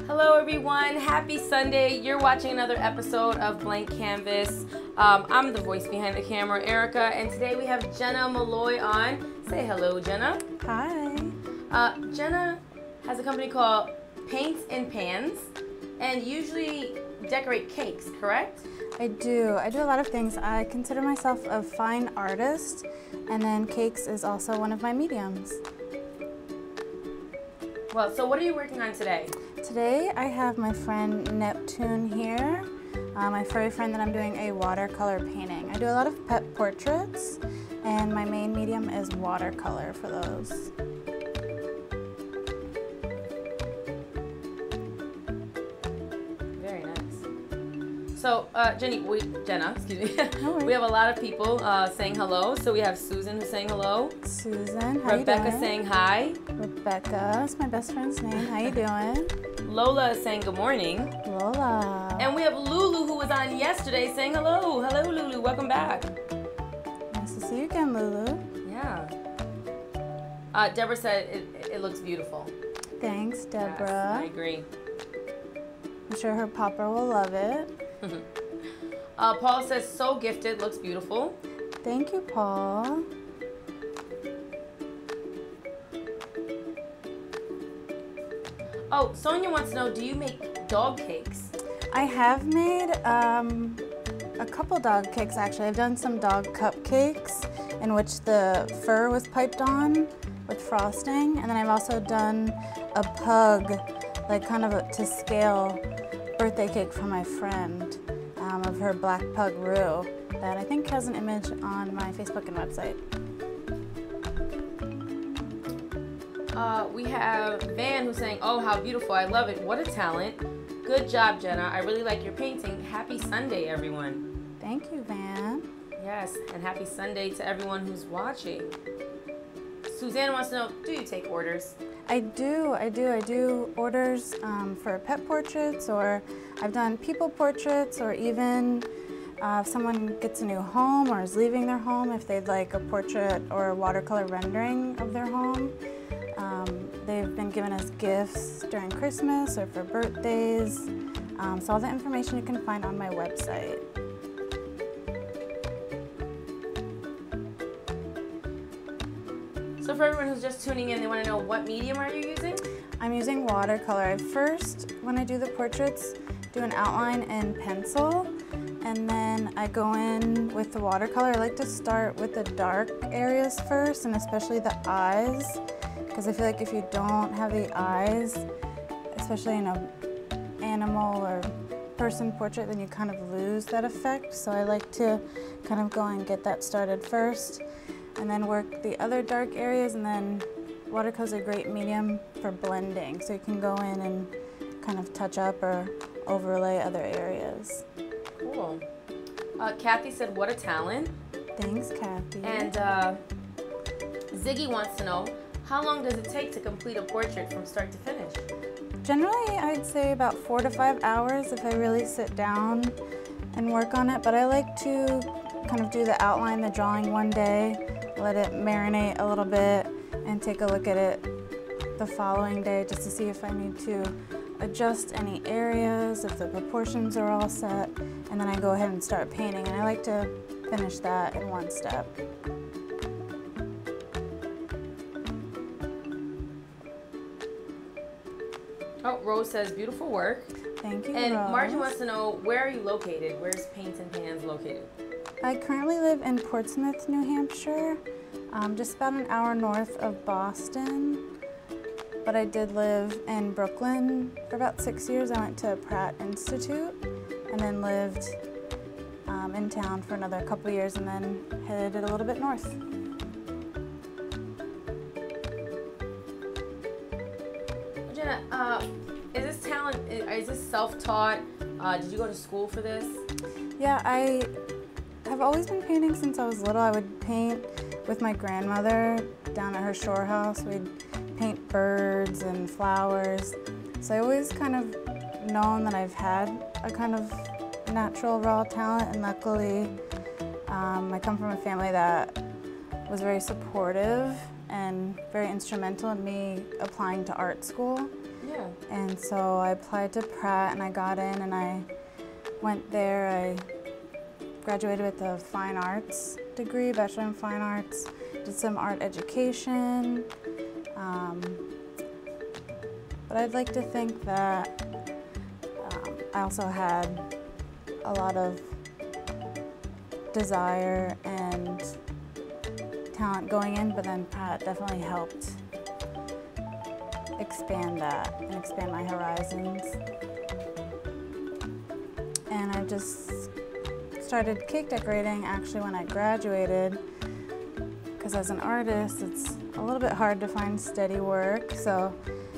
Hello everyone, happy Sunday. You're watching another episode of Blank Canvas. I'm the voice behind the camera, Erica, and today we have Jenna Malloy on. Say hello, Jenna. Hi. Jenna has a company called Paints and Pans, and usually decorate cakes, correct? I do a lot of things. I consider myself a fine artist, and then cakes is also one of my mediums. Well, so what are you working on today? Today I have my friend Neptune here, my furry friend that I'm doing a watercolor painting. I do a lot of pet portraits, and my main medium is watercolor for those. Very nice. So, Jenna, excuse me. No worries. We have a lot of people saying hello. So we have Susan who's saying hello. Susan, how Rebecca you doing? saying hi. Rebecca is my best friend's name. How you doing? Lola is saying good morning. Lola. And we have Lulu, who was on yesterday, saying hello. Hello, Lulu. Welcome back. Nice to see you again, Lulu. Yeah. Deborah said it looks beautiful. Thanks, Deborah. Yes, I agree. I'm sure her papa will love it. Paul says, so gifted. Looks beautiful. Thank you, Paul. Oh, Sonia wants to know, do you make dog cakes? I have made a couple dog cakes, actually. I've done some dog cupcakes in which the fur was piped on with frosting, and then I've also done a pug, like kind of to scale birthday cake for my friend of her black pug Rue that I think has an image on my Facebook and website. We have Van who's saying, oh, how beautiful. I love it. What a talent. Good job, Jenna. I really like your painting. Happy Sunday, everyone. Thank you, Van. Yes, and happy Sunday to everyone who's watching. Suzanne wants to know, do you take orders? I do orders for pet portraits, or I've done people portraits, or even if someone gets a new home or is leaving their home, if they'd like a portrait or a watercolor rendering of their home. They've been giving us gifts during Christmas or for birthdays. So all the information you can find on my website. So for everyone who's just tuning in, they want to know, what medium are you using? I'm using watercolor. I first, when I do the portraits, do an outline in pencil, and then I go in with the watercolor. I like to start with the dark areas first, and especially the eyes, because I feel like if you don't have the eyes, especially in an animal or person portrait, then you kind of lose that effect. So I like to kind of go and get that started first, and then work the other dark areas, and then watercolor's a great medium for blending, so you can go in and kind of touch up or overlay other areas. Cool. Kathy said, what a talent. Thanks, Kathy. And Ziggy wants to know, how long does it take to complete a portrait from start to finish? Generally, I'd say about 4 to 5 hours if I really sit down and work on it, but I like to kind of do the outline, the drawing one day, let it marinate a little bit, and take a look at it the following day just to see if I need to adjust any areas, if the proportions are all set, and then I go ahead and start painting, and I like to finish that in one step. Oh, Rose says, beautiful work. Thank you, And Rose. Margie wants to know, where are you located? Where's Paints and Pans located? I currently live in Portsmouth, New Hampshire, just about an hour north of Boston, but I did live in Brooklyn for about 6 years. I went to Pratt Institute and then lived in town for another couple years, and then headed a little bit north. Jenna, is this talent, is this self-taught? Did you go to school for this? Yeah, I have always been painting since I was little. I would paint with my grandmother down at her shore house. We'd paint birds and flowers. So I always kind of known that I've had a kind of natural raw talent, and luckily I come from a family that was very supportive and very instrumental in me applying to art school. Yeah. And so I applied to Pratt and I got in and I went there. I graduated with a fine arts degree, Bachelor in Fine Arts, did some art education. But I'd like to think that I also had a lot of desire and talent going in, but then Pratt definitely helped expand that and expand my horizons. And I just started cake decorating actually when I graduated, because as an artist it's a little bit hard to find steady work. So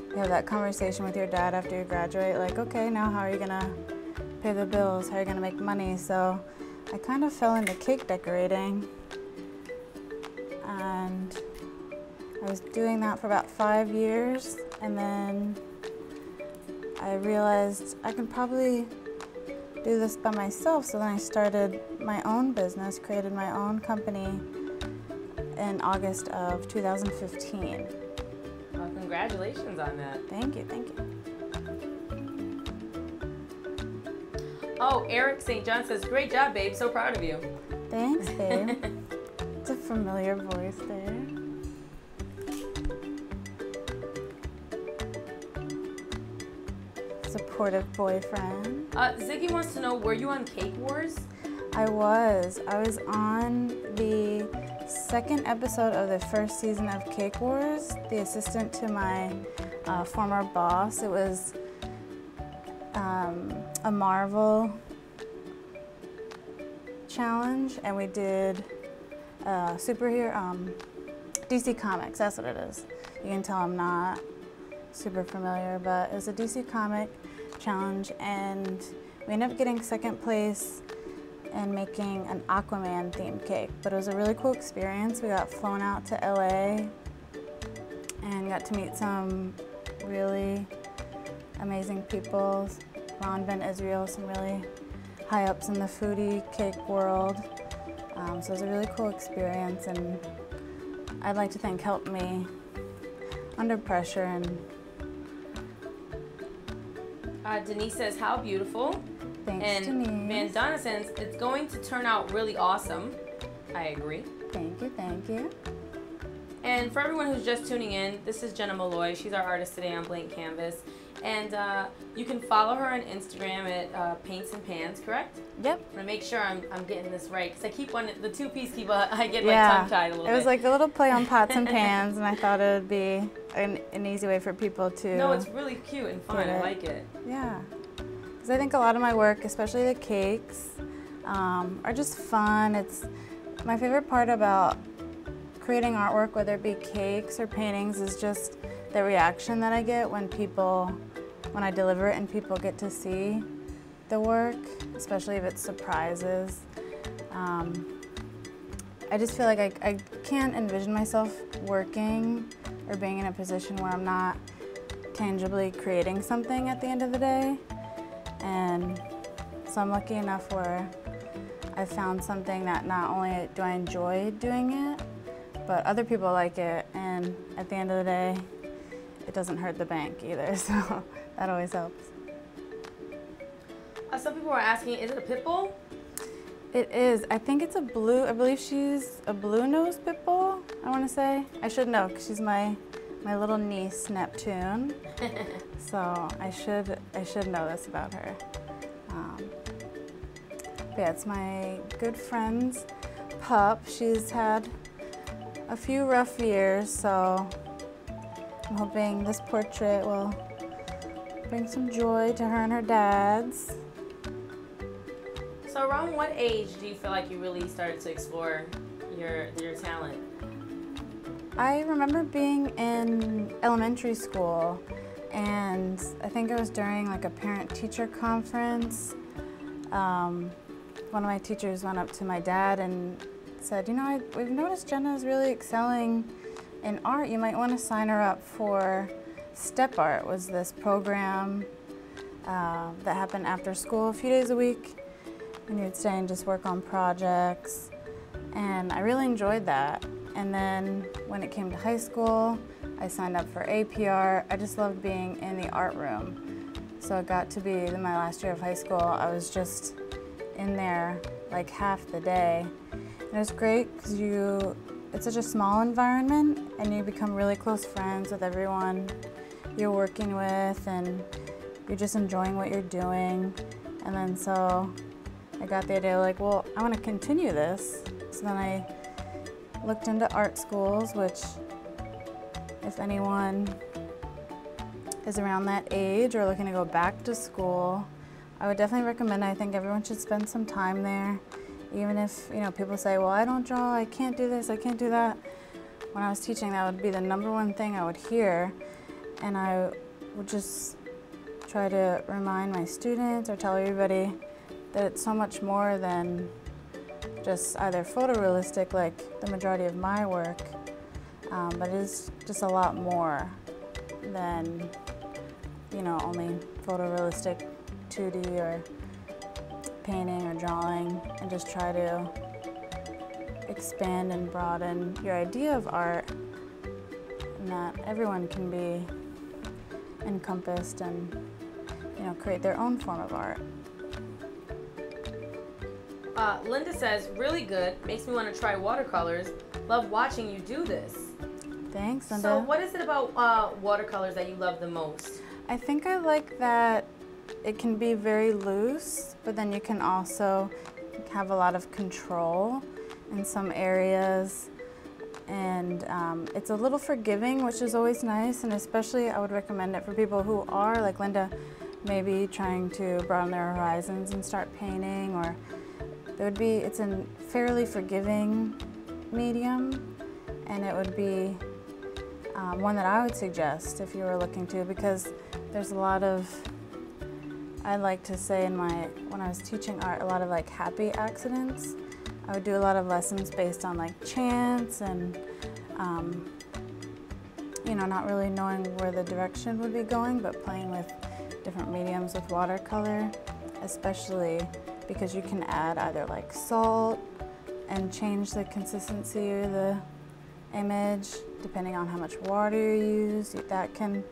you have that conversation with your dad after you graduate, like, okay, now how are you gonna pay the bills? How are you gonna make money? So I kind of fell into cake decorating, and I was doing that for about 5 years, and then I realized I can probably do this by myself. So then I started my own business, created my own company in August of 2015. Well, congratulations on that. Thank you, thank you. Oh, Eric St. John says, great job, babe. So proud of you. Thanks, babe. It's a familiar voice there. Supportive boyfriend. Ziggy wants to know, were you on Cake Wars? I was on the second episode of the first season of Cake Wars, the assistant to my former boss. It was a Marvel challenge, and we did superhero, DC Comics, that's what it is. You can tell I'm not super familiar, but it was a DC comic challenge, and we ended up getting second place and making an Aquaman themed cake. But it was a really cool experience. We got flown out to LA and got to meet some really amazing people. Ron Ben Israel, some really high ups in the foodie cake world. So it was a really cool experience, and I'd like to think helped me under pressure. And Denise says, how beautiful. thanks, And Denise. Vandana says, it's going to turn out really awesome. I agree. Thank you, thank you. And for everyone who's just tuning in, this is Jenna Malloy. She's our artist today on Blank Canvas. And you can follow her on Instagram at Paints and Pans, correct? Yep. I'm gonna make sure I'm getting this right, because I keep the two-piece I get like tongue-tied a little bit. It was like a little play on pots and pans, and I thought it would be an easy way for people to. No, it's really cute and fun. I like it. Yeah. Because I think a lot of my work, especially the cakes, are just fun. It's my favorite part about creating artwork, whether it be cakes or paintings, is just the reaction that I get when I deliver it and people get to see the work, especially if it's surprises. I just feel like I can't envision myself working or being in a position where I'm not tangibly creating something at the end of the day. And so I'm lucky enough where I found something that not only do I enjoy doing it, but other people like it, and at the end of the day, it doesn't hurt the bank either, so that always helps. Some people are asking, is it a pit bull? It is. I think it's a blue, I believe she's a blue-nosed pit bull, I want to say. I should know, because she's my little niece, Neptune. So I should know this about her. But yeah, it's my good friend's pup. She's had a few rough years, so I'm hoping this portrait will bring some joy to her and her dad's. So around what age do you feel like you really started to explore your talent? I remember being in elementary school, and I think it was during like a parent-teacher conference. One of my teachers went up to my dad and said, you know, we've noticed Jenna is really excelling in art. You might want to sign her up for Step Art. Was this program that happened after school a few days a week, and you'd stay and just work on projects. And I really enjoyed that. And then when it came to high school, I I signed up for APR. I just loved being in the art room. So it got to be in my last year of high school, I was just in there like half the day. And it was great because it's such a small environment and you become really close friends with everyone you're working with and you're just enjoying what you're doing. And then so I got the idea like, well, I want to continue this. So then I looked into art schools, which if anyone is around that age or looking to go back to school, I would definitely recommend it. I think everyone should spend some time there. Even if, people say, well, I don't draw, I can't do this, I can't do that. When I was teaching, that would be the #1 thing I would hear. And I would just try to remind my students or tell everybody that it's so much more than just either photorealistic like the majority of my work, but it is just a lot more than, only photorealistic 2D or painting or drawing, and just try to expand and broaden your idea of art and that everyone can be encompassed and create their own form of art. Linda says, really good, makes me want to try watercolors. Love watching you do this. Thanks, Linda. So what is it about watercolors that you love the most? I think I like that it can be very loose, but then you can also have a lot of control in some areas. And it's a little forgiving, which is always nice, and especially I would recommend it for people who are, like Linda, maybe trying to broaden their horizons and start painting, or it's a fairly forgiving medium, and it would be one that I would suggest if you were looking to, because there's a lot of, I like to say when I was teaching art, a lot of like happy accidents. I would do a lot of lessons based on like chance and not really knowing where the direction would be going, but playing with different mediums with watercolor, especially because you can add either like salt and change the consistency of the image depending on how much water you use. That can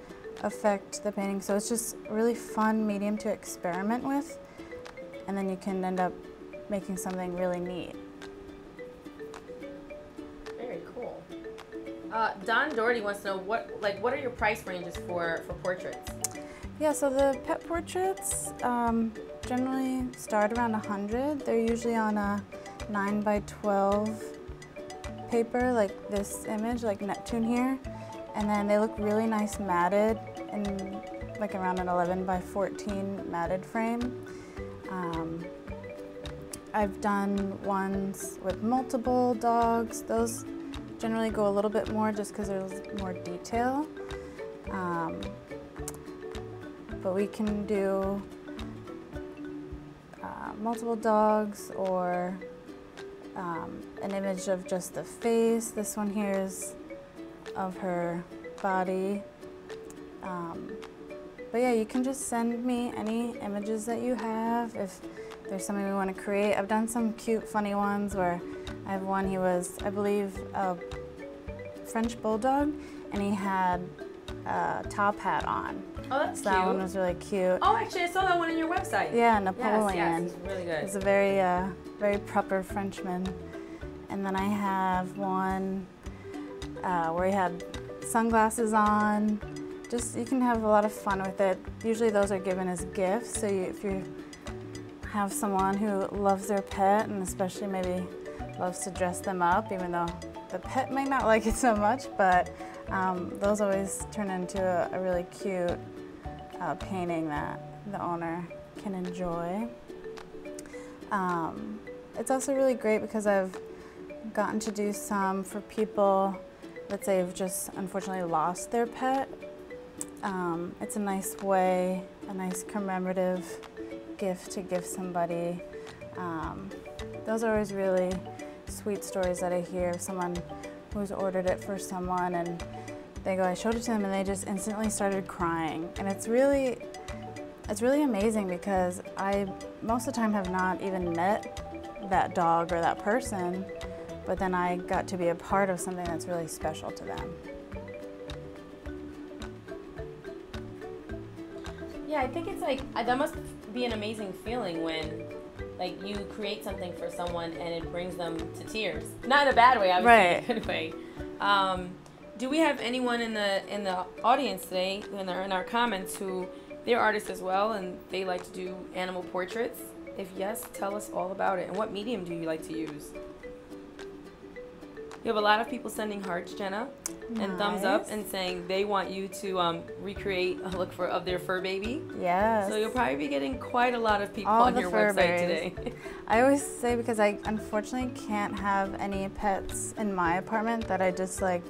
affect the painting. So it's just a really fun medium to experiment with, and then you can end up making something really neat. Very cool. Don Doherty wants to know what are your price ranges for portraits? Yeah, so the pet portraits generally start around 100. They're usually on a 9x12 paper, like this image, like Neptune here, and then they look really nice matted in like around an 11x14 matted frame. I've done ones with multiple dogs. Those generally go a little bit more just because there's more detail. But we can do multiple dogs or an image of just the face. This one here is of her body. But yeah, you can just send me any images that you have if there's something we want to create. I've done some cute, funny ones where I have one, he was, I believe, a French bulldog, and he had a top hat on. Oh, that's so cute. That one was really cute. Oh, actually, I saw that one on your website. Yeah, Napoleon. Yes, he's really good. He's a very proper Frenchman. And then I have one where he had sunglasses on. Just, you can have a lot of fun with it. Usually those are given as gifts, so if you have someone who loves their pet and especially maybe loves to dress them up, even though the pet may not like it so much, but those always turn into a really cute painting that the owner can enjoy. It's also really great because I've gotten to do some for people that say have just unfortunately lost their pet. It's a nice way, a nice commemorative gift to give somebody. Those are always really sweet stories that I hear of someone who's ordered it for someone and they go, I showed it to them and they just instantly started crying. And it's really amazing because I most of the time have not even met that dog or that person, but then I got to be a part of something that's really special to them. Yeah, I think it's like, that must be an amazing feeling when like you create something for someone and it brings them to tears. Not in a bad way, obviously, in a good way. Do we have anyone in the audience today, in our comments, who they're artists as well and they like to do animal portraits? If yes, tell us all about it. And what medium do you like to use? You have a lot of people sending hearts, Jenna, and thumbs up and saying they want you to recreate a look of their fur baby. Yes. So you'll probably be getting quite a lot of people on your website today. I always say, because I unfortunately can't have any pets in my apartment, that I just like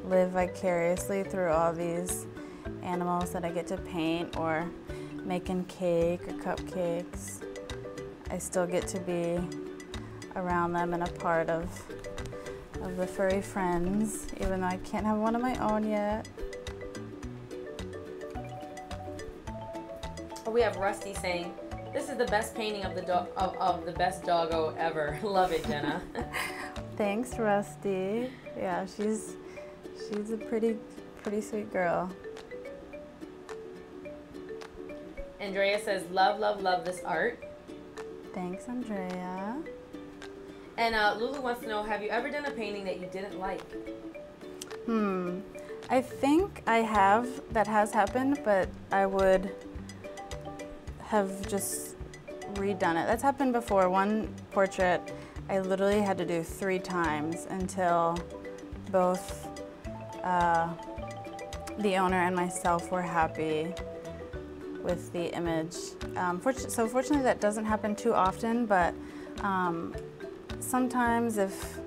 live vicariously through all these animals that I get to paint, or making cake or cupcakes. I still get to be around them and a part of the furry friends, even though I can't have one of my own yet. We have Rusty saying, "This is the best painting of the best doggo ever." Love it, Jenna. Thanks, Rusty. Yeah, she's a pretty sweet girl. Andrea says, "Love, love, love this art." Thanks, Andrea. And Lulu wants to know, have you ever done a painting that you didn't like? I think I have. That has happened, but I would have just redone it. That's happened before. One portrait I literally had to do 3 times until both the owner and myself were happy with the image. So fortunately that doesn't happen too often, but sometimes if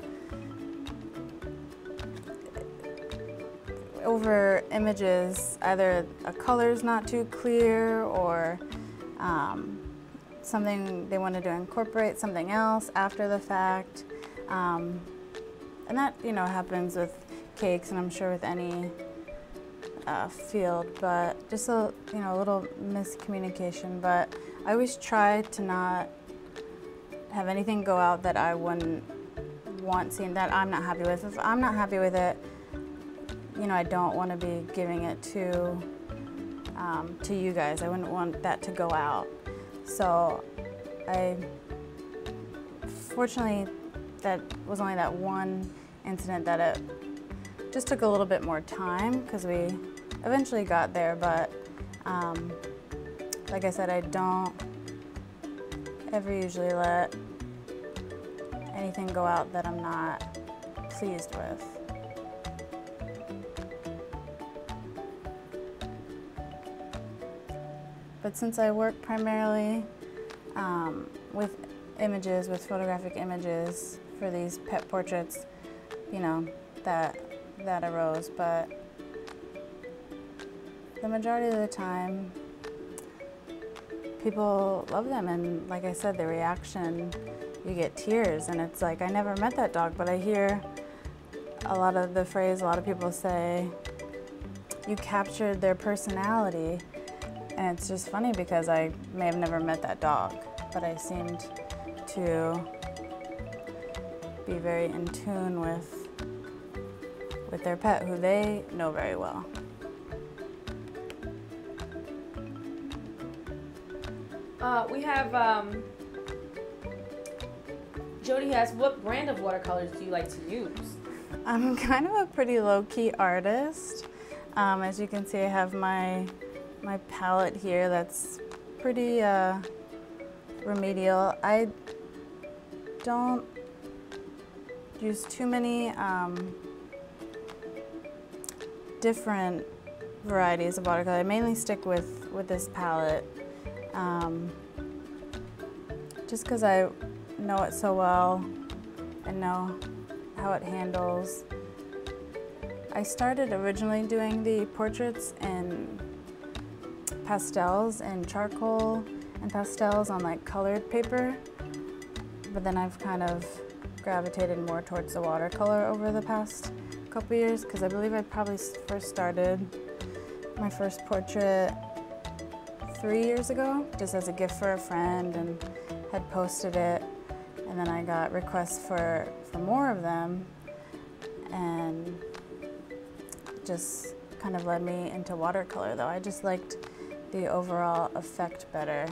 over images, either a color's not too clear, or something they wanted to incorporate something else after the fact, and that happens with cakes, and I'm sure with any field, but just a little miscommunication. But I always try to not have anything go out that I wouldn't want seen, that I'm not happy with. If I'm not happy with it, I don't want to be giving it to you guys. I wouldn't want that to go out. So fortunately, that was only that one incident that it just took a little bit more time, because we eventually got there. But like I said, I don't ever usually let anything go out that I'm not pleased with. But since I work primarily with images, with photographic images for these pet portraits, that arose. But the majority of the time, people love them, and like I said, the reaction, you get tears, and it's like, I never met that dog, but I hear a lot of people say, you captured their personality. And it's just funny, because I may have never met that dog, but I seemed to be very in tune with their pet, who they know very well. We have Jody asks, what brand of watercolors do you like to use? I'm kind of a pretty low-key artist. As you can see, I have my palette here that's pretty remedial. I don't use too many different varieties of watercolor. I mainly stick with this palette, just because I know it so well and know how it handles. I started originally doing the portraits in pastels and charcoal and pastels on like colored paper, but then I've kind of gravitated more towards the watercolor over the past couple years, because I believe I probably first started my first portrait 3 years ago, just as a gift for a friend, and had posted it, and then I got requests for more of them, and just kind of led me into watercolor. Though I just liked the overall effect better.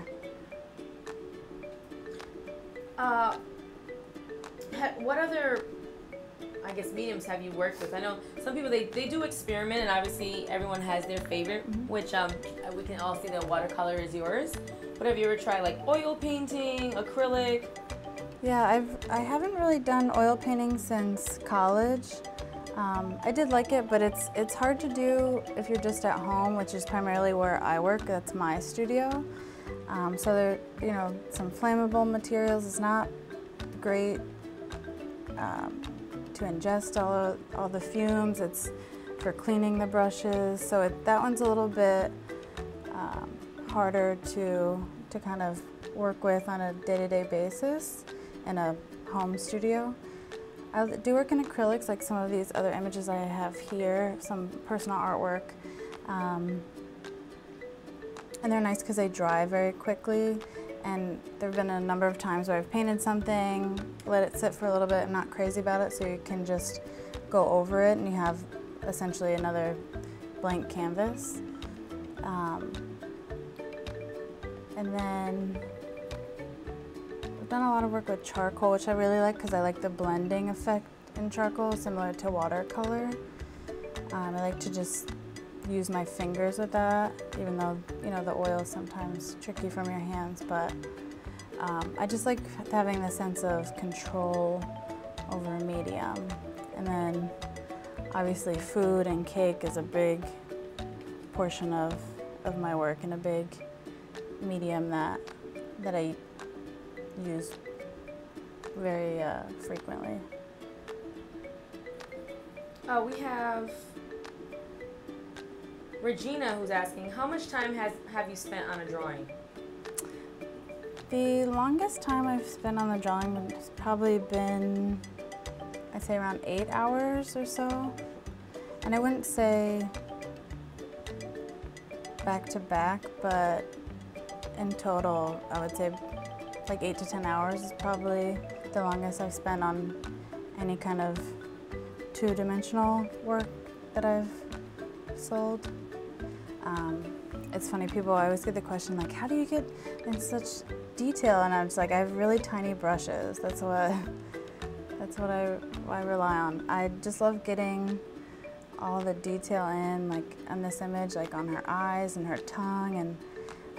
What other, I guess, mediums have you worked with? I know some people, they do experiment, and obviously everyone has their favorite, which we can all see that watercolor is yours. But have you ever tried like oil painting, acrylic? Yeah, I haven't really done oil painting since college. I did like it, but it's hard to do if you're just at home, which is primarily where I work. That's my studio. So there, you know, some flammable materials. It's not great to ingest all the fumes. It's for cleaning the brushes. So that one's a little bit harder to kind of work with on a day-to-day basis in a home studio. I do work in acrylics, like some of these other images I have here, some personal artwork. And they're nice because they dry very quickly. And there have been a number of times where I've painted something, let it sit for a little bit, I'm not crazy about it, so you can just go over it and you have essentially another blank canvas. And then I've done a lot of work with charcoal, which I really like because I like the blending effect in charcoal, similar to watercolor. I like to just use my fingers with that, even though, you know, the oil is sometimes tricky from your hands, but I just like having the sense of control over a medium. And then obviously food and cake is a big portion of my work and a big medium that I use very frequently. We have Regina who's asking, how much time have you spent on a drawing? The longest time I've spent on the drawing has probably been, I'd say around 8 hours or so. And I wouldn't say back to back, but in total, I would say like 8 to 10 hours is probably the longest I've spent on any kind of two-dimensional work that I've sold. It's funny, people always get the question like, how do you get in such detail? And I'm just like, I have really tiny brushes. That's what I rely on. I just love getting all the detail in, like on this image, like on her eyes and her tongue. And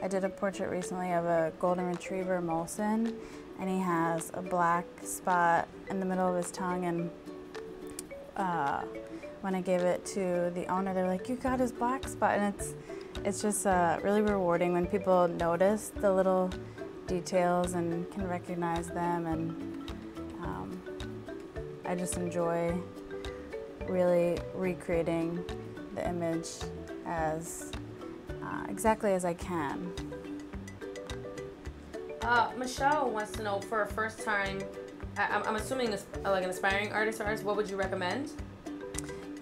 I did a portrait recently of a golden retriever, Molson, and he has a black spot in the middle of his tongue. And when I gave it to the owner, they're like, you got his black spot. And it's just really rewarding when people notice the little details and can recognize them. And I just enjoy really recreating the image as exactly as I can. Michelle wants to know, for a first time, I'm assuming like an aspiring artist or artist, what would you recommend?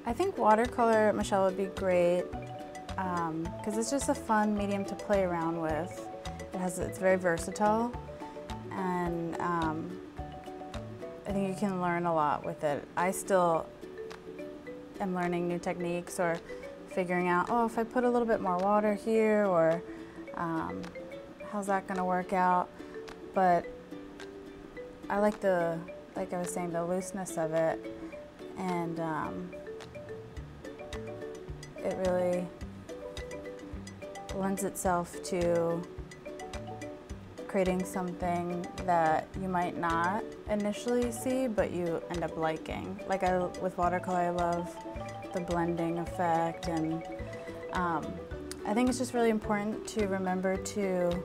I think watercolor, Michelle, would be great because it's just a fun medium to play around with. It's very versatile, and I think you can learn a lot with it. I still am learning new techniques or figuring out, oh, if I put a little bit more water here, or how's that going to work out? But I like like I was saying, the looseness of it, and it really lends itself to creating something that you might not initially see, but you end up liking. Like with watercolor, I love the blending effect, and I think it's just really important to remember to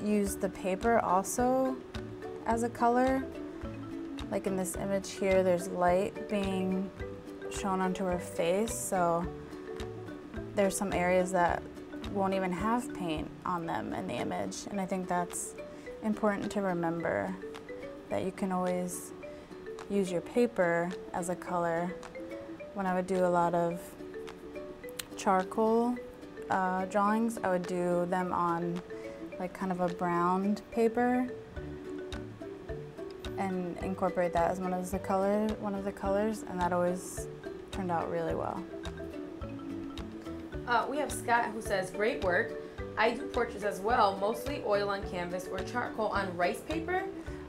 use the paper also as a color. Like in this image here, there's light being shown onto her face, so there's some areas that won't even have paint on them in the image, and I think that's important to remember, that you can always use your paper as a color. When I would do a lot of charcoal drawings, I would do them on like kind of a browned paper and incorporate that as one of the colors, and that always turned out really well. We have Scott who says, great work. I do portraits as well, mostly oil on canvas or charcoal on rice paper.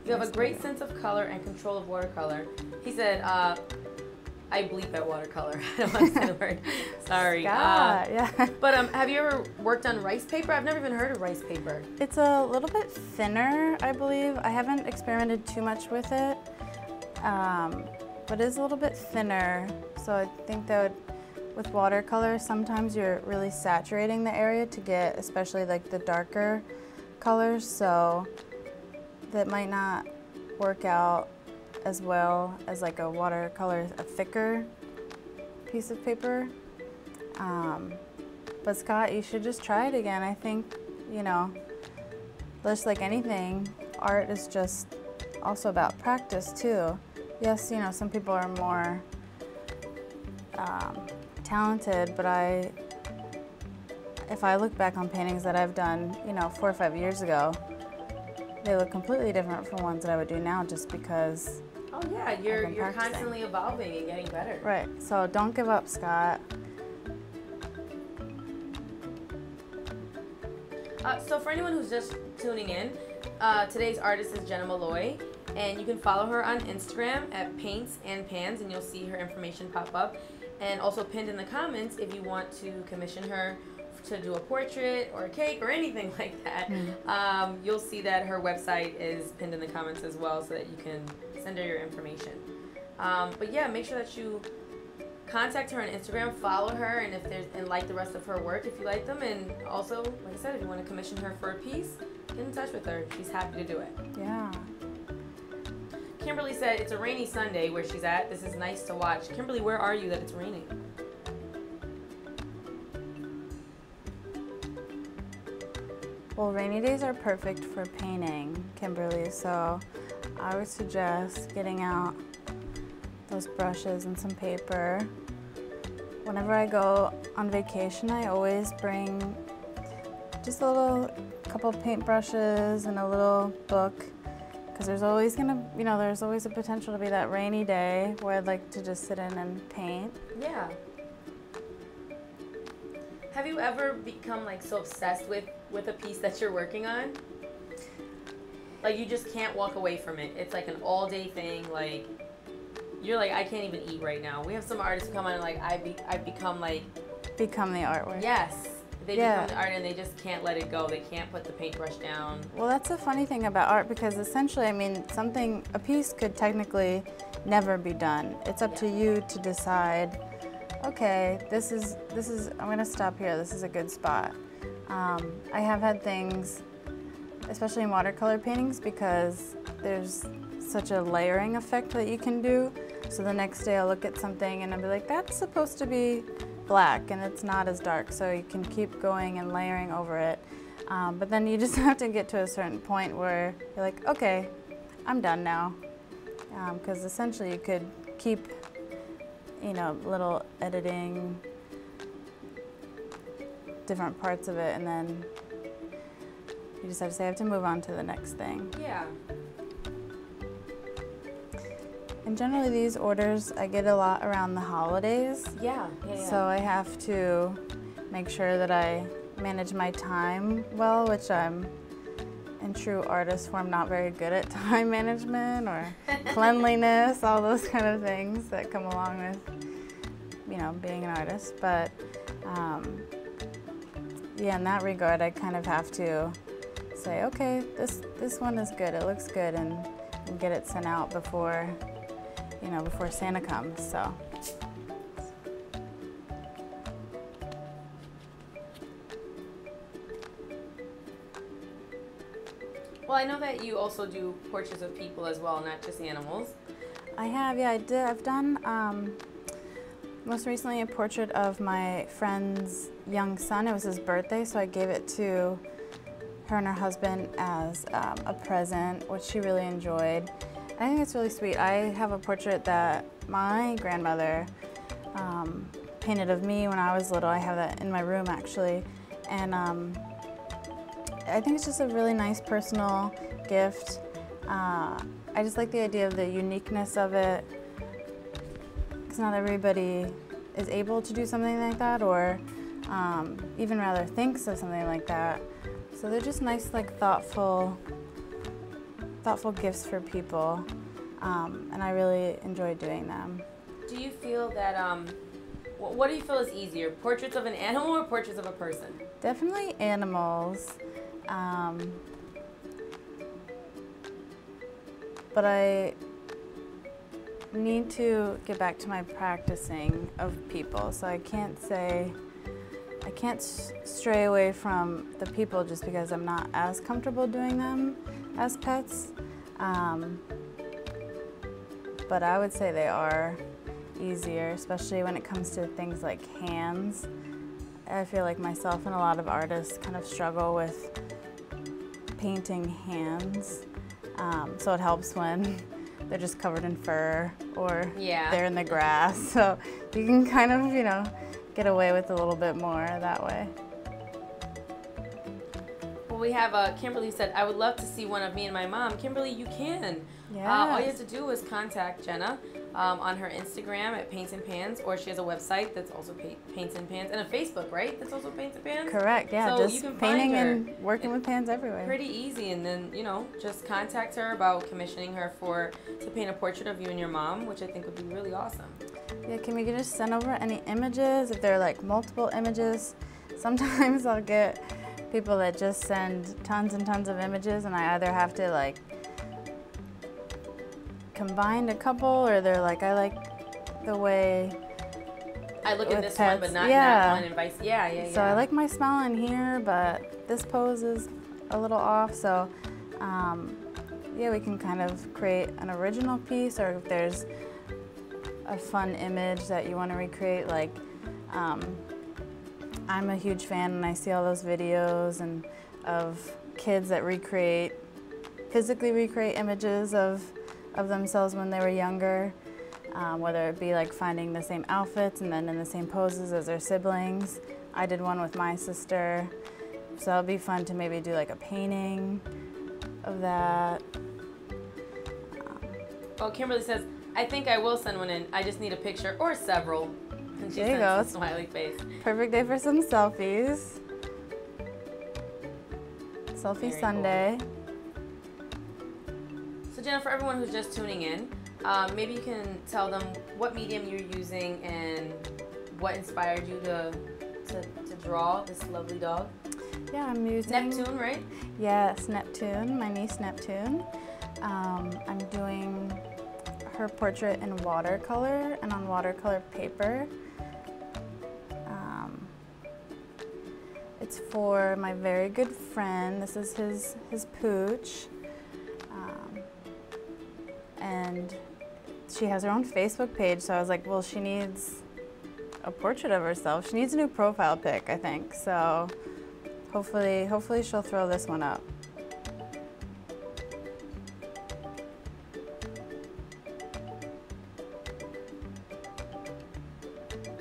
You have a great sense of color and control of watercolor. He said, I bleep at watercolor. I don't want to say the word. Sorry. Scott, yeah. But have you ever worked on rice paper? I've never even heard of rice paper. It's a little bit thinner, I believe. I haven't experimented too much with it, but it's a little bit thinner. So I think that with watercolor, sometimes you're really saturating the area to get, especially like the darker colors. So that might not work out as well as like a watercolor, a thicker piece of paper. But Scott, you should just try it again. I think, you know, just like anything, art is just also about practice too. Yes, you know, some people are more talented, but if I look back on paintings that I've done, you know, 4 or 5 years ago, they look completely different from ones that I would do now just because. Oh yeah, you're constantly evolving and getting better. Right, so don't give up, Scott. So for anyone who's just tuning in, today's artist is Jenna Malloy, and you can follow her on Instagram at Paints and Pans, and you'll see her information pop up. And also pinned in the comments if you want to commission her to do a portrait or a cake or anything like that. You'll see that her website is pinned in the comments as well, so that you can send her your information. But yeah, make sure that you contact her on Instagram, follow her, and like the rest of her work if you like them. And also, like I said, if you want to commission her for a piece, get in touch with her. She's happy to do it. Yeah. Kimberly said it's a rainy Sunday where she's at. This is nice to watch. Kimberly, where are you that it's raining? Well, rainy days are perfect for painting, Kimberly, so I would suggest getting out those brushes and some paper. Whenever I go on vacation, I always bring just a couple paint brushes and a little book, because there's always there's always a potential to be that rainy day where I'd like to just sit in and paint. Yeah. Have you ever become like so obsessed with a piece that you're working on? Like you just can't walk away from it. It's like an all-day thing. Like you're like, I can't even eat right now. We have some artists who come on and like I've become like become the artwork. Yes. They become the art and they just can't let it go. They can't put the paintbrush down. Well, that's a funny thing about art, because essentially, I mean, a piece could technically never be done. It's up to you to decide, okay, this is, I'm gonna stop here, this is a good spot. I have had things, especially in watercolor paintings, because there's such a layering effect that you can do. So the next day I'll look at something and I'll be like, that's supposed to be black and it's not as dark, so you can keep going and layering over it. But then you just have to get to a certain point where you're like, okay, I'm done now. Because essentially you could keep, little editing different parts of it, and then you just have to say, I have to move on to the next thing. Yeah. And generally these orders, I get a lot around the holidays. Yeah. So I have to make sure that I manage my time well, which I'm, in true artist form, not very good at time management or cleanliness, all those kind of things that come along with, being an artist. But yeah, in that regard, I kind of have to say, okay, this one is good, it looks good, and get it sent out before before Santa comes, so. Well, I know that you also do portraits of people as well, not just animals. I have, yeah, I did. I've done most recently a portrait of my friend's young son. It was his birthday, so I gave it to her and her husband as a present, which she really enjoyed. I think it's really sweet. I have a portrait that my grandmother painted of me when I was little. I have that in my room, actually. And I think it's just a really nice personal gift. I just like the idea of the uniqueness of it, because not everybody is able to do something like that, or even rather thinks of something like that. So they're just nice, like thoughtful gifts for people, and I really enjoy doing them. Do you feel that, what do you feel is easier, portraits of an animal or portraits of a person? Definitely animals, but I need to get back to my practicing of people, so I can't stray away from the people just because I'm not as comfortable doing them as pets. But I would say they are easier, especially when it comes to things like hands. I feel like myself and a lot of artists kind of struggle with painting hands. So it helps when they're just covered in fur or they're in the grass. So you can kind of, you know, get away with a little bit more that way. Well, we have Kimberly said, I would love to see one of me and my mom. Kimberly, you can. Yes. All you have to do is contact Jenna on her Instagram at Paints and Pans, or she has a website that's also Paints and Pans, and a Facebook, right? That's also Paints and Pans? Correct, yeah. So just you can painting find her. and working with pans everywhere. Pretty easy, and then, you know, just contact her about commissioning her to paint a portrait of you and your mom, which I think would be really awesome. Yeah, can we just send over any images? If they're like multiple images, sometimes I'll get people that just send tons and tons of images, and I either have to like combine a couple, or they're like, I like the way I look at this pets. one, but not that one, and vice. Yeah. So I like my smile in here, but this pose is a little off. So yeah, we can kind of create an original piece, or if there's a fun image that you want to recreate, like I'm a huge fan, and I see all those videos and of kids that physically recreate images of themselves when they were younger, whether it be like finding the same outfits and then in the same poses as their siblings. I did one with my sister, so that'll be fun to maybe do like a painting of that. Well, Kimberly says, I think I will send one in. I just need a picture or several. And she there you sends go. a smiley face. Perfect day for some selfies. Selfie Very Sunday. Cool. So Jenna, for everyone who's just tuning in, maybe you can tell them what medium you're using and what inspired you to draw this lovely dog. Yeah, I'm using Neptune, right? Yes, Neptune, my niece Neptune. I'm doing her portrait in watercolor and on watercolor paper. It's for my very good friend. This is his pooch. And she has her own Facebook page, so I was like, well, she needs a portrait of herself. She needs a new profile pic, I think. So hopefully she'll throw this one up.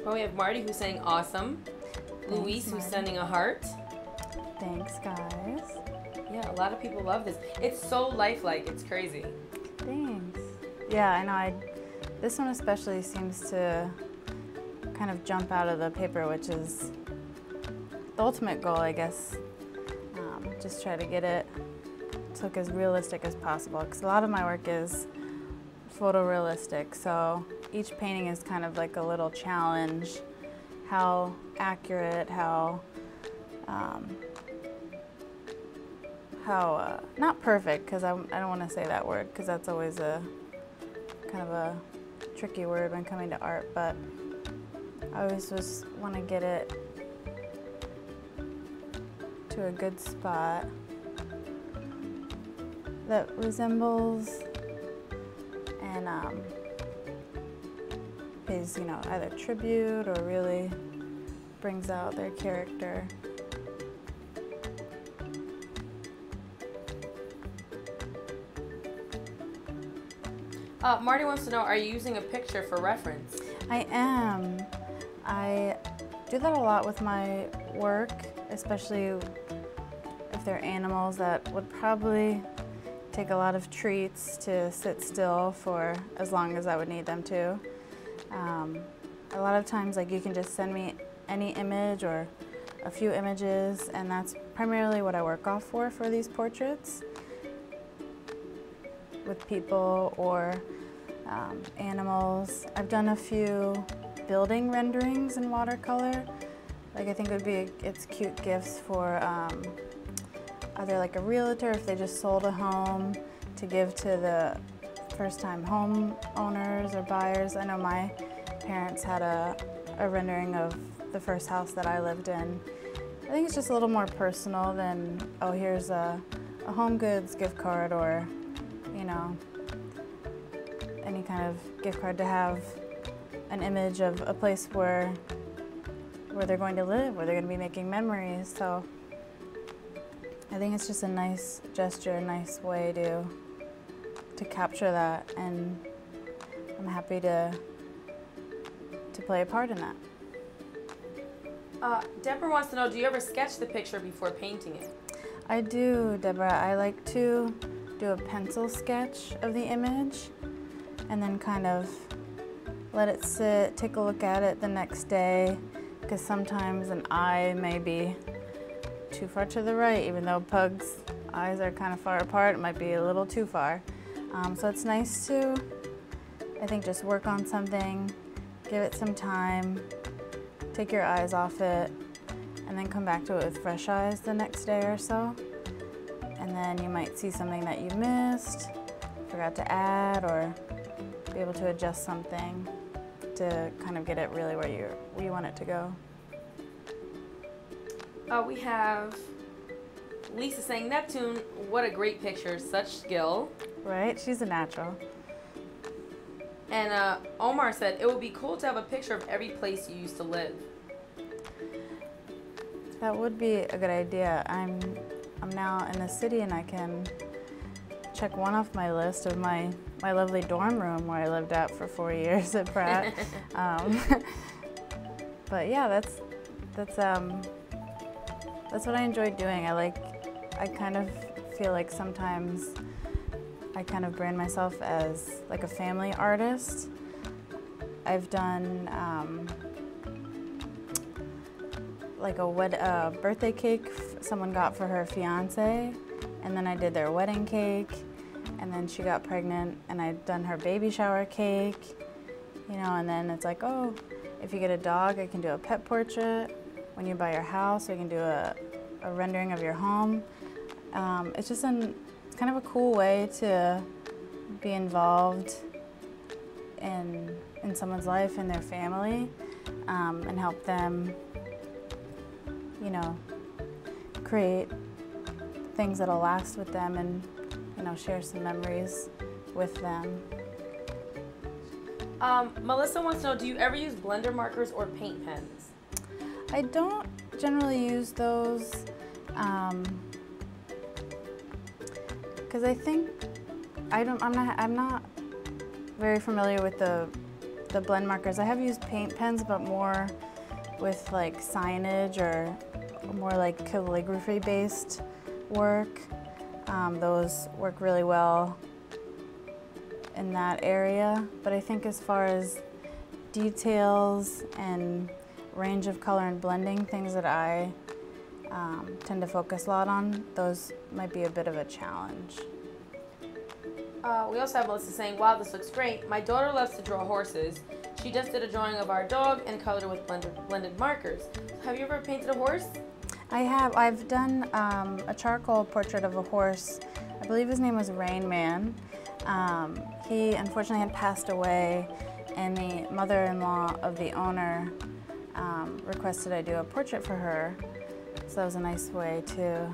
Well, we have Marty who's saying awesome. Luis who's sending a heart. Thanks, guys. Yeah, a lot of people love this. It's so lifelike. It's crazy. Thanks. Yeah, I know. This one especially seems to kind of jump out of the paper, which is the ultimate goal, I guess. Just try to get it to look as realistic as possible, because a lot of my work is photorealistic, so each painting is kind of like a little challenge. How accurate, not perfect, because I don't want to say that word, because that's always a kind of a tricky word when coming to art, but I always just want to get it to a good spot that resembles and pays, you know, either tribute or really brings out their character. Marty wants to know, are you using a picture for reference? I am. I do that a lot with my work, especially if they're animals that would probably take a lot of treats to sit still for as long as I would need them to. A lot of times, like, you can just send me any image or a few images, and that's primarily what I work off for these portraits, with people or animals. I've done a few building renderings in watercolor. Like I think it's cute gifts for either like a realtor if they just sold a home to give to the first-time home owners or buyers. I know my parents had a rendering of the first house that I lived in. I think it's just a little more personal than, oh, here's a Home Goods gift card or, you know, any kind of gift card, to have an image of a place where they're going to live, where they're going to be making memories. So I think it's just a nice gesture, a nice way to capture that, and I'm happy to play a part in that. Deborah wants to know, do you ever sketch the picture before painting it? I do, Deborah. I like to do a pencil sketch of the image and then kind of let it sit, take a look at it the next day, because sometimes an eye may be too far to the right, even though Pug's eyes are kind of far apart, it might be a little too far. So it's nice to, I think, just work on something, give it some time, take your eyes off it, and then come back to it with fresh eyes the next day or so. And then you might see something that you missed, forgot to add, or be able to adjust something to kind of get it really where you want it to go. We have Lisa saying, Neptune, what a great picture, such skill. Right, she's a natural. And Omar said, it would be cool to have a picture of every place you used to live. That would be a good idea. I'm now in the city and I can check one off my list of my lovely dorm room where I lived at for 4 years at Pratt. But yeah, that's what I enjoy doing. I kind of feel like sometimes I kind of brand myself as like a family artist. I've done like a birthday cake someone got for her fiance, and then I did their wedding cake, and then she got pregnant, and I'd done her baby shower cake, you know, and then it's like, oh, if you get a dog, I can do a pet portrait. When you buy your house, we can do a rendering of your home. It's just kind of a cool way to be involved in someone's life and their family, and help them, you know, create things that'll last with them, and, you know, share some memories with them. Melissa wants to know, do you ever use blender markers or paint pens? I don't generally use those, because I think I'm not very familiar with the blend markers. I have used paint pens, but more with like signage or more like calligraphy based work. Those work really well in that area, but I think as far as details and range of color and blending, things that I tend to focus a lot on, those might be a bit of a challenge. We also have Melissa saying, wow, this looks great. My daughter loves to draw horses. She just did a drawing of our dog and colored it with blended markers. Have you ever painted a horse? I have. I've done a charcoal portrait of a horse. I believe his name was Rain Man. He unfortunately had passed away, and the mother-in-law of the owner requested I do a portrait for her. So that was a nice way to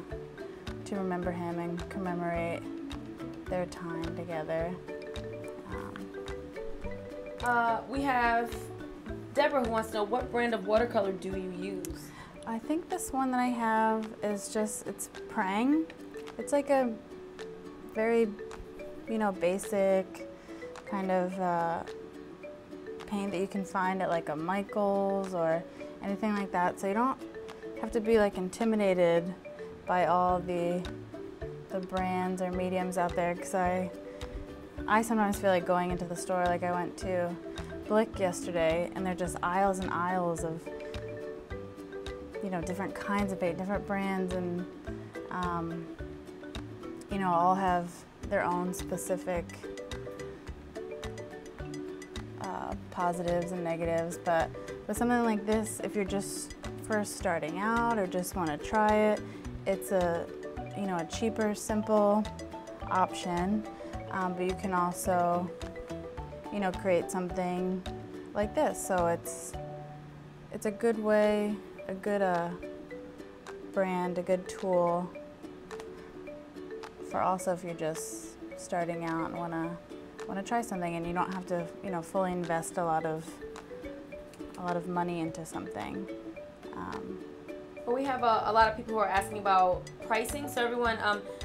remember him and commemorate their time together. We have Deborah who wants to know, what brand of watercolor do you use? I think this one that I have is it's Prang. It's like a very, you know, basic kind of paint that you can find at like a Michael's or anything like that. So you don't have to be like intimidated by all the brands or mediums out there, because I sometimes feel like going into the store. Like I went to Blick yesterday and they're just aisles and aisles of you know, different kinds of paint, different brands, and you know, all have their own specific positives and negatives. But with something like this, if you're just first starting out or just want to try it, it's a, you know, a cheaper, simple option. But you can also, you know, create something like this. So it's a good way, a good brand, a good tool for also if you're just starting out and want to try something and you don't have to, you know, fully invest a lot of money into something. Well, we have a lot of people who are asking about pricing. So everyone,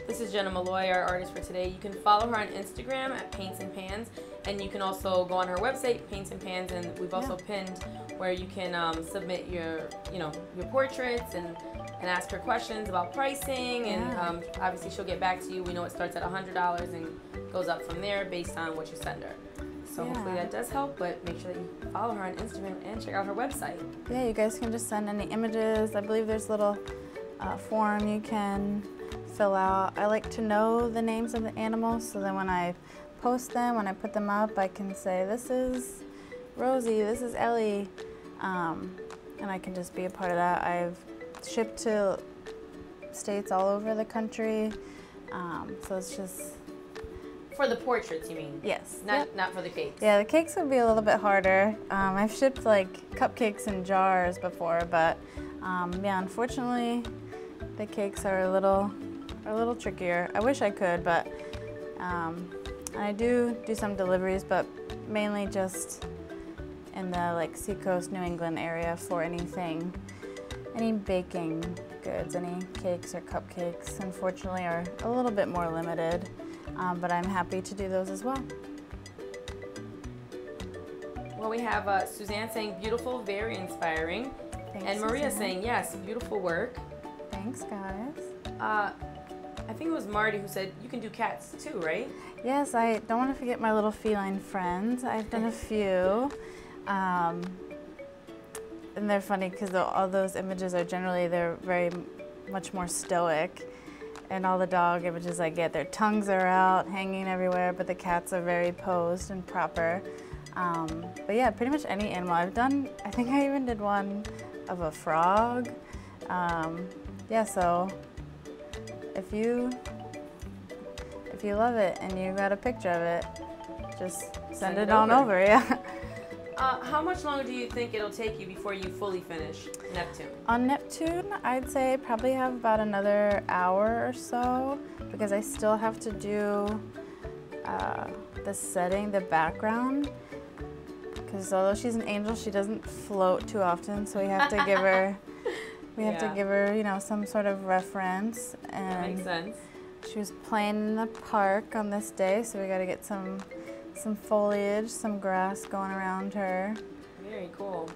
this is Jenna Malloy, our artist for today. You can follow her on Instagram at Paints and Pans, and you can also go on her website, Paints and Pans, and we've also pinned where you can submit your, you know, your portraits and ask her questions about pricing, and obviously she'll get back to you. We know it starts at $100 and goes up from there based on what you send her. So hopefully that does help, but make sure that you follow her on Instagram and check out her website. Yeah, you guys can just send any images. I believe there's a little form you can fill out. I like to know the names of the animals, so then when I post them, when I put them up, I can say, this is Rosie, this is Ellie, and I can just be a part of that. I've shipped to states all over the country, so it's just... For the portraits, you mean? Yes. Not for the cakes? Yeah, the cakes would be a little bit harder. I've shipped like cupcakes in jars before, but yeah, unfortunately, the cakes are a little trickier. I wish I could, but I do some deliveries, but mainly just in the like Seacoast, New England area for any baking goods, any cakes or cupcakes, unfortunately, are a little bit more limited. But I'm happy to do those as well. Well, we have Suzanne saying beautiful, very inspiring. Thanks, and Maria Suzanne. saying yes, beautiful work. Thanks, guys. I think it was Marty who said you can do cats too, right? Yes, I don't want to forget my little feline friends. I've done a few. And they're funny because all those images are they're very much more stoic. And all the dog images I get, their tongues are out, hanging everywhere, but the cats are very posed and proper. But yeah, pretty much any animal I've done. I think I even did one of a frog. Yeah, so if you love it and you got a picture of it, just send it on over, yeah. How much longer do you think it'll take you before you fully finish Neptune? On Neptune, I'd say probably have about another hour or so, because I still have to do the setting, the background, because although she's an angel, she doesn't float too often, so we have to give her, you know, some sort of reference. And that makes sense. She was playing in the park on this day, so we got to get some foliage, some grass going around her. Very cool.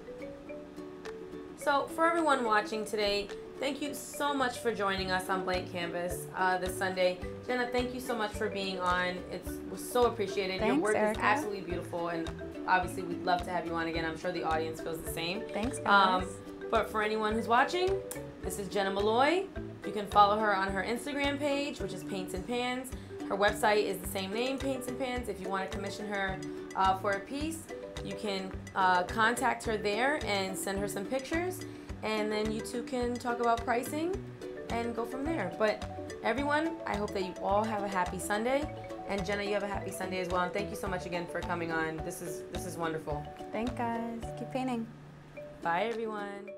So for everyone watching today, thank you so much for joining us on Blank Canvas this Sunday. Jenna, thank you so much for being on. It was so appreciated. Thanks, your work Erica. is absolutely beautiful, and obviously we'd love to have you on again. I'm sure the audience feels the same. Thanks, guys. But for anyone who's watching, this is Jenna Malloy. You can follow her on her Instagram page, which is Paints and Pans. Her website is the same name, Paints and Pans. If you want to commission her for a piece, you can contact her there and send her some pictures, and then you two can talk about pricing and go from there. But everyone, I hope that you all have a happy Sunday, and Jenna, you have a happy Sunday as well. And thank you so much again for coming on. This is wonderful. Thanks, guys. Keep painting. Bye, everyone.